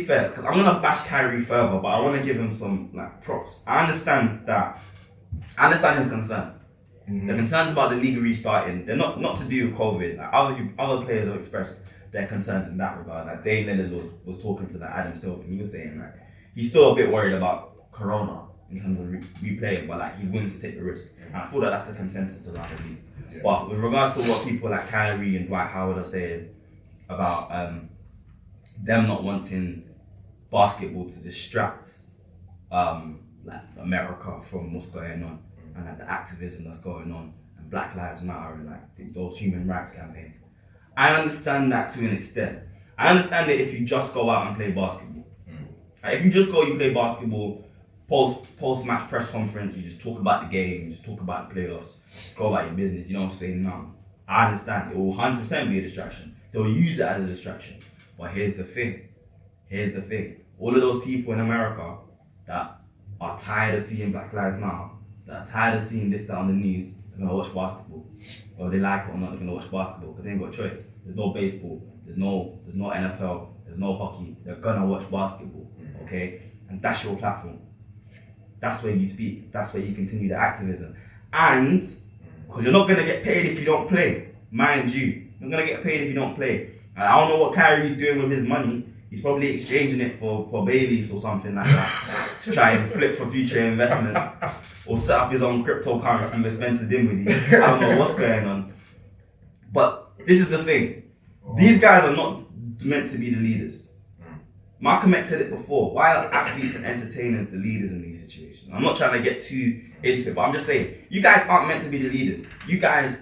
fair, because I'm gonna bash Kyrie further, but I want to give him some like props. I understand his concerns. Mm-hmm. The concerns about the league restarting, they're not to do with COVID. Like other players have expressed their concerns in that regard. Like Dave Lillard was talking to Adam Silver, and he was saying like he's still a bit worried about Corona in terms of replaying, but like he's willing to take the risk. And I feel that that's the consensus around the league. Yeah. But with regards to what people like Kyrie and Dwight Howard are saying about them not wanting basketball to distract like America from what's going on and like the activism that's going on and Black Lives Matter and like those human rights campaigns. I understand that to an extent. I understand that if you just go out and play basketball. Like if you just go, you play basketball, post-match press conference, you just talk about the game, you just talk about the playoffs, go about your business, you don't say no. I understand, it will 100% be a distraction. They'll use it as a distraction. But here's the thing. All of those people in America that are tired of seeing Black Lives Matter, that are tired of seeing this, that on the news, they're gonna watch basketball. Whether they like it or not, they're gonna watch basketball because they ain't got a choice. There's no baseball, there's no NFL, there's no hockey. They're gonna watch basketball, okay? And that's your platform. That's where you speak. That's where you continue the activism. And because you're not gonna get paid if you don't play, mind you, you're gonna get paid if you don't play. And I don't know what Kyrie's doing with his money. He's probably exchanging it for Baileys or something like that to try and flip for future investments or set up his own cryptocurrency with Spencer Dinwiddie. I don't know what's going on. But this is the thing. These guys are not meant to be the leaders. Malcolm X said it before. Why are athletes and entertainers the leaders in these situations? I'm not trying to get too into it, but I'm just saying, you guys aren't meant to be the leaders. You guys,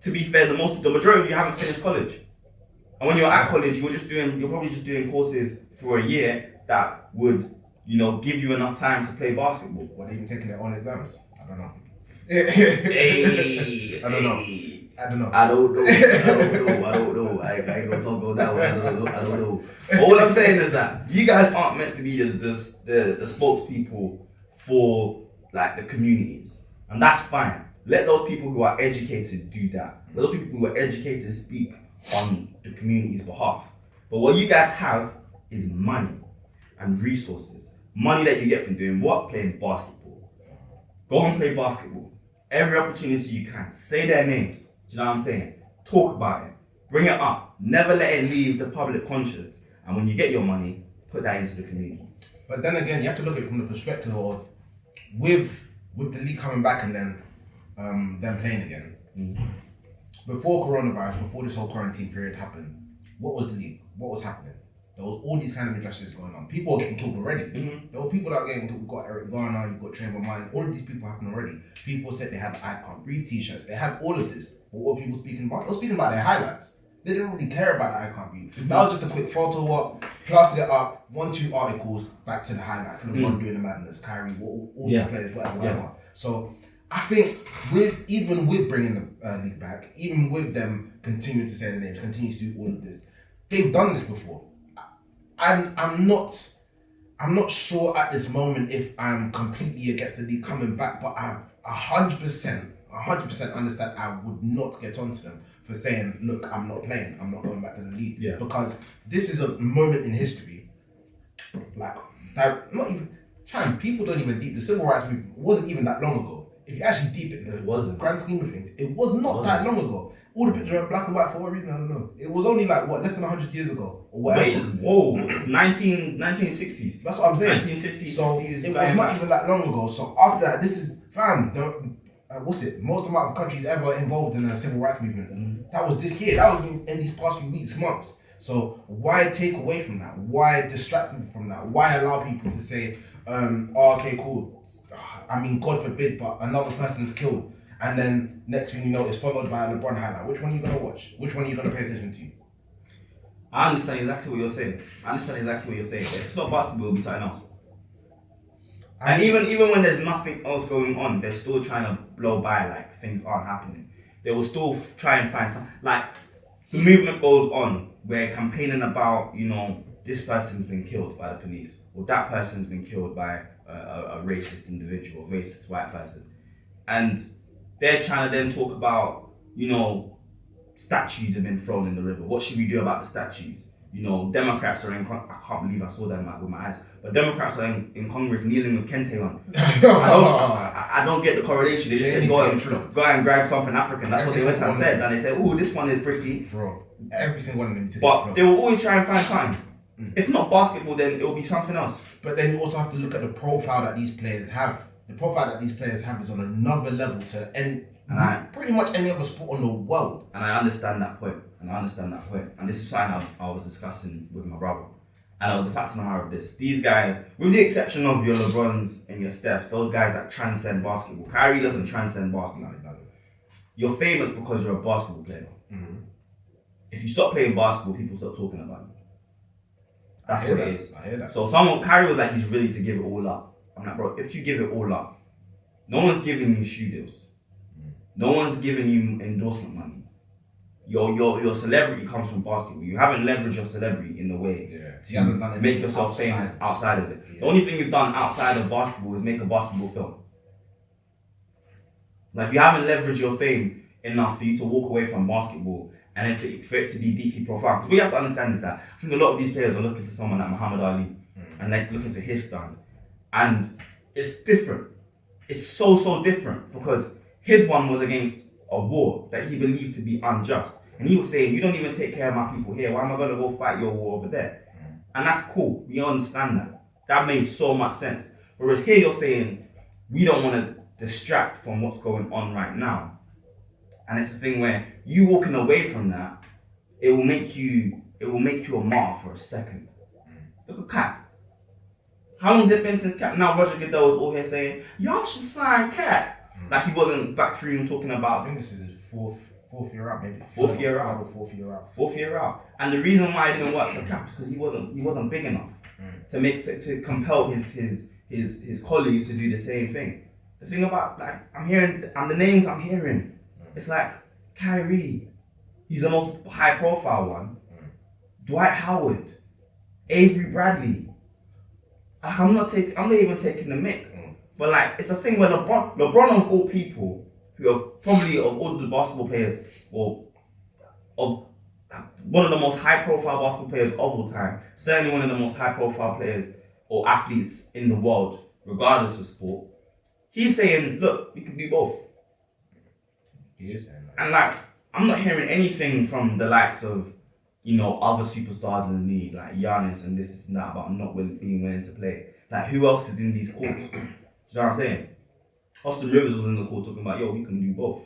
to be fair, the majority of you haven't finished college. And when you're at college, you're probably just doing courses for a year that would, give you enough time to play basketball. What, are you taking their own exams? I don't know. I don't know. I don't know. I ain't gonna talk about that one. I don't know. All I'm saying is that you guys aren't meant to be the spokespeople for like the communities. And that's fine. Let those people who are educated do that. Let those people who are educated speak on the community's behalf. But what you guys have is money and resources. Money that you get from doing what? Playing basketball. Go and play basketball. Every opportunity you can. Say their names. Do you know what I'm saying? Talk about it. Bring it up. Never let it leave the public conscience. And when you get your money, put that into the community. But then again, you have to look at it from the perspective of with the league coming back and then them playing again. Mm-hmm. Before coronavirus, before this whole quarantine period happened, what was the league? What was happening? There was all these kind of injustices going on. People were getting killed already. Mm-hmm. There were people that were getting killed. You've got Eric Garner, you've got Trayvon Martin. All of these people happened already. People said they had I Can't Breathe t-shirts. They had all of this. But what were people speaking about? They were speaking about their highlights. They didn't really care about the I Can't Breathe. Mm-hmm. That was just a quick photo up, plastered it up, 1-2 articles, back to the highlights. And LeBron doing the madness, Kyrie, all the players, whatever. So I think even with bringing the league back, even with them continuing to say their names, continue to do all of this, they've done this before. I'm not sure at this moment if I'm completely against the league coming back, but I 100% understand I would not get onto them for saying, look, I'm not playing, I'm not going back to the league. Yeah. Because this is a moment in history, like, that not even, people don't even deep, the civil rights movement wasn't even that long ago. If you actually deep it, in the grand scheme of things, it was not that long ago. All the pictures are black and white for what reason, I don't know. It was only like, less than 100 years ago, or whatever. Wait, whoa, 1960s. That's what I'm saying. 1950s, so 60s. It was not even that long ago. So after that, this is, most amount of countries ever involved in the civil rights movement. Mm-hmm. That was this year. That was in these past few weeks, months. So why take away from that? Why distract people from that? Why allow people to say, okay, cool. I mean, God forbid, but another person's killed. And then next thing you know, it's followed by a LeBron highlight. Which one are you going to watch? Which one are you going to pay attention to? I understand exactly what you're saying. If it's not basketball, it'll be something else. And even when there's nothing else going on, they're still trying to blow by like things aren't happening. They will still try and find something. Like, the movement goes on. We're campaigning about, this person's been killed by the police, or that person's been killed by a racist individual, a racist white person. And they're trying to then talk about, statues have been thrown in the river. What should we do about the statues? Democrats are in. I can't believe I saw them with my eyes. But Democrats are in Congress kneeling with Kente on. I don't get the correlation. They just said go and grab something African. That's what they went and said. And they said, oh, this one is pretty. Bro, every single one of them. But they will always try and find time. If not basketball, then it will be something else. But then you also have to look at the profile that these players have. The profile that these players have is on another level to pretty much any other sport on the world. And I understand that point. And this is something I was discussing with my brother. And I was the fact of the matter of this. These guys, with the exception of your LeBrons and your Stephs, those guys that transcend basketball. Kyrie doesn't transcend basketball. No, he doesn't. You're famous because you're a basketball player. Mm-hmm. If you stop playing basketball, people stop talking about you. That's what it is. I hear that. So Kyrie was like, he's ready to give it all up. I'm like, bro, if you give it all up, no one's giving you shoe deals. No one's giving you endorsement money. Your celebrity comes from basketball. You haven't leveraged your celebrity in the way to make yourself famous outside of it. Yeah. The only thing you've done outside of basketball is make a basketball film. Like, you haven't leveraged your fame enough for you to walk away from basketball and then for it to be deeply profound. Because what you have to understand is that I think a lot of these players are looking to someone like Muhammad Ali and like looking to his stand. And it's different. It's so different because his one was against a war that he believed to be unjust. And he was saying, you don't even take care of my people here. Why am I going to go fight your war over there? And that's cool. We understand that. That made so much sense. Whereas here you're saying, we don't want to distract from what's going on right now. And it's a thing where you walking away from that, it will make you a martyr for a second. Look at Cap. How long has it been since Cap? Now Roger Goodell was all here saying, y'all should sign Cap. Like he wasn't backroom talking about. I think this is his fourth year out, maybe. Fourth year out. And the reason why it didn't work for Cap is because he wasn't big enough to compel his colleagues to do the same thing. The thing about, like, I'm hearing, and the names I'm hearing, it's like Kyrie, he's the most high profile one. Dwight Howard, Avery Bradley. Like, I'm not even taking the mic. But like, it's a thing where LeBron of all people, who have probably of all the basketball players, or of one of the most high profile basketball players of all time, certainly one of the most high profile players or athletes in the world, regardless of sport, he's saying, look, we can do both. He is saying that. And like, I'm not hearing anything from the likes of, other superstars in the league, like Giannis and this and that, about not being willing to play. Like, who else is in these courts? You know what I'm saying? Austin Rivers was in the court talking about, we can do both.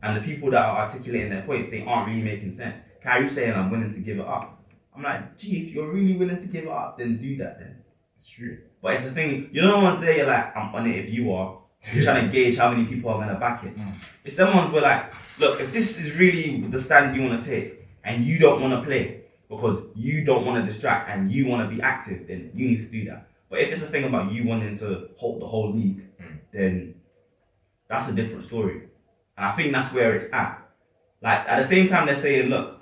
And the people that are articulating their points, they aren't really making sense. Kyrie saying, I'm willing to give it up. I'm like, gee, if you're really willing to give it up, then do that then. It's true. But it's the thing, once there, you're like, I'm on it if you are. You're trying to gauge how many people are going to back it. It's them ones where like, look, if this is really the stand you want to take, and you don't want to play, because you don't want to distract, and you want to be active, then you need to do that. But if it's a thing about you wanting to hold the whole league, then that's a different story. And I think that's where it's at. Like, at the same time, they're saying, look,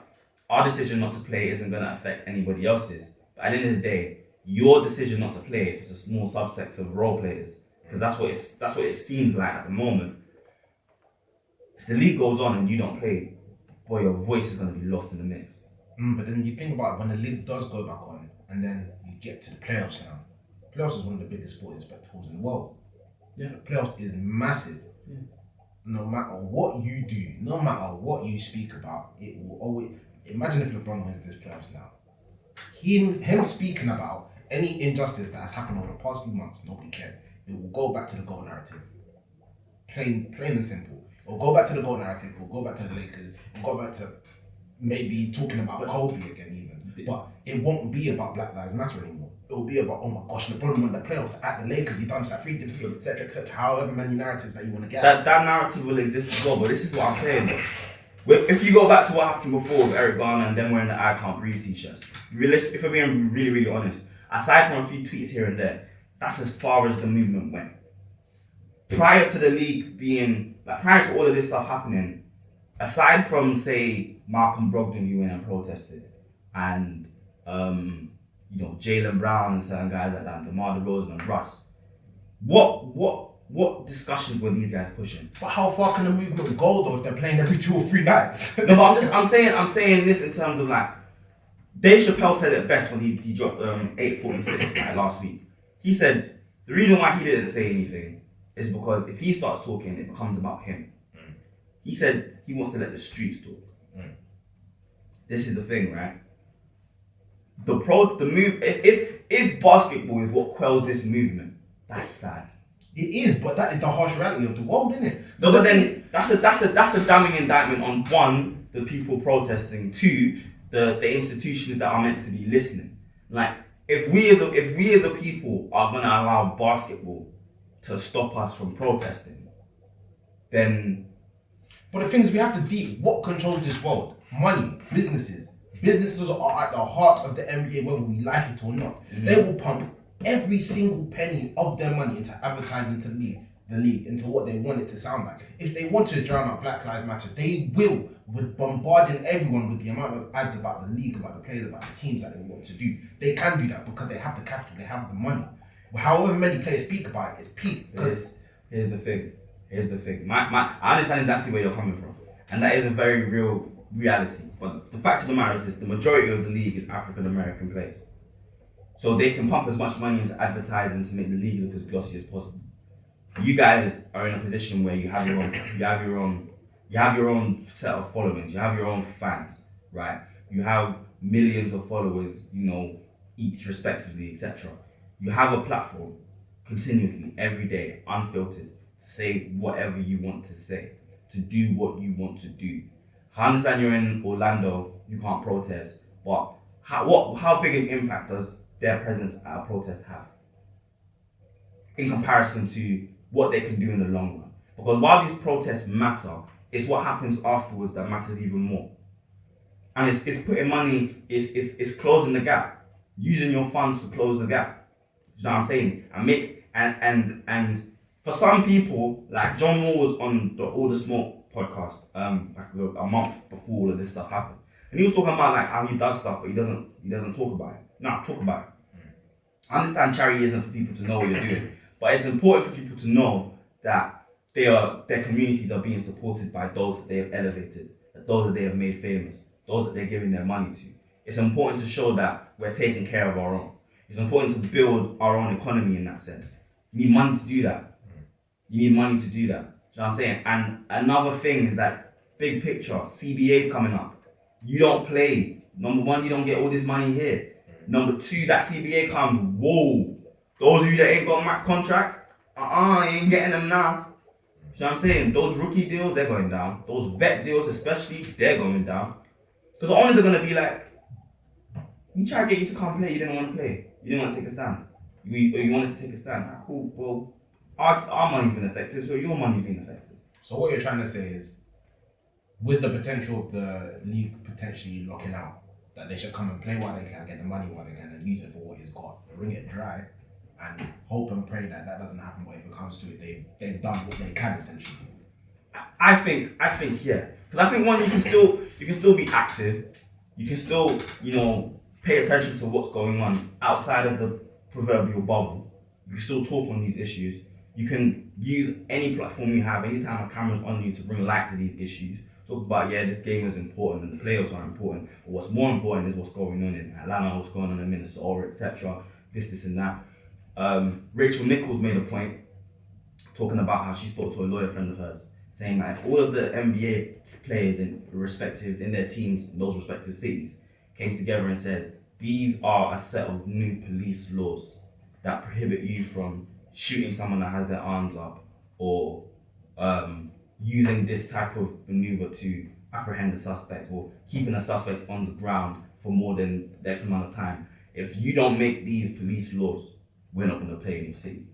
our decision not to play isn't going to affect anybody else's. But at the end of the day, your decision not to play, if it's a small subset of role players, because that's what it seems like at the moment. If the league goes on and you don't play, boy, your voice is going to be lost in the mix. But then you think about it, when the league does go back on, and then you get to the playoffs now. Playoffs is one of the biggest sporting spectacles in the world. Yeah. The playoffs is massive. Yeah. No matter what you do, no matter what you speak about, it will always. Imagine if LeBron wins this playoffs now. Him speaking about any injustice that has happened over the past few months, nobody cares. It will go back to the GOAT narrative. Plain and simple. It'll go back to the GOAT narrative. It'll go back to the Lakers. It'll go back to maybe talking about Kobe again, even. But it won't be about Black Lives Matter anymore. It'll be about, oh my gosh, LeBron won the playoffs at the Lakers, he's done that 3 defeat, etc., however many narratives that you want to get. That narrative will exist as well, but this is what I'm saying, though. If you go back to what happened before with Eric Garner and them wearing the I Can't Breathe t-shirts, if we're being really, really honest, aside from a few tweets here and there, that's as far as the movement went. Prior to the league prior to all of this stuff happening, aside from, say, Malcolm Brogdon, who went and protested, and Jaylen Brown and certain guys like that, DeMar DeRozan and Russ. What discussions were these guys pushing? But how far can the movement go though if they're playing every 2 or 3 nights? No, but I'm saying this in terms of like, Dave Chappelle said it best when he dropped 846 like last week. He said the reason why he didn't say anything is because if he starts talking, it becomes about him. He said he wants to let the streets talk. This is the thing, right? The move. If basketball is what quells this movement, that's sad. It is, but that is the harsh reality of the world, isn't it? No, but then that's a damning indictment on one, the people protesting, two, the institutions that are meant to be listening. Like if we as a people are gonna allow basketball to stop us from protesting, then. But the thing is, we have to deep what controls this world. Money, businesses. Businesses are at the heart of the NBA, whether we like it or not. They will pump every single penny of their money into advertising to the league, into what they want it to sound like. If they want to drown out Black Lives Matter, they will, with bombarding everyone with the amount of ads about the league, about the players, about the teams that they want to do. They can do that because they have the capital, they have the money. But however many players speak about it, it's peak. Here's the thing. I understand exactly where you're coming from, and that is a very real reality. But the fact of the matter is the majority of the league is African American players, so they can pump as much money into advertising to make the league look as glossy as possible. You guys are in a position where you have your own set of followings, you have your own fans, right? You have millions of followers, each respectively, etc. You have a platform continuously every day, unfiltered, to say whatever you want to say, to do what you want to do. I understand you're in Orlando, you can't protest, but how big an impact does their presence at a protest have in comparison to what they can do in the long run? Because while these protests matter, it's what happens afterwards that matters even more. And it's putting money, it's closing the gap, using your funds to close the gap. You know what I'm saying? And for some people, like John Moore was on the All the Smoke podcast like a month before all of this stuff happened, and he was talking about like how he does stuff, but he doesn't talk about it. No, talk about it. I understand charity isn't for people to know what you're doing, but it's important for people to know that their communities are being supported by those that they have elevated, those that they have made famous, those that they're giving their money to. It's important to show that we're taking care of our own. It's important to build our own economy in that sense. You need money to do that. You need money to do that. Do you know what I'm saying? And another thing is that big picture, CBA's coming up. You don't play. Number one, you don't get all this money here. Number two, that CBA comes, whoa. Those of you that ain't got max contract, you ain't getting them now. You know what I'm saying? Those rookie deals, they're going down. Those vet deals especially, they're going down. Because the owners are going to be like, we try to get you to come play, you didn't want to play. You didn't want to take a stand. You wanted to take a stand. Ah, cool, well, our money's been affected, so your money's been affected. So what you're trying to say is, with the potential of the league potentially locking out, that they should come and play while they can, get the money while they can, and use it for what it's got, wring it dry, and hope and pray that doesn't happen. But if it comes to it, they've done what they can essentially. I think yeah, because I think one, you can still be active, you can still pay attention to what's going on outside of the proverbial bubble. You can still talk on these issues. You can use any platform you have, anytime a camera's on you, to bring light to these issues. Talk about, this game is important and the playoffs are important, but what's more important is what's going on in Atlanta, what's going on in Minnesota, etc. This and that. Rachel Nichols made a point talking about how she spoke to a lawyer friend of hers, saying that if all of the NBA players in their teams, in those respective cities, came together and said, these are a set of new police laws that prohibit you from shooting someone that has their arms up, or using this type of maneuver to apprehend a suspect, or keeping a suspect on the ground for more than X amount of time. If you don't make these police laws, we're not going to play in your city.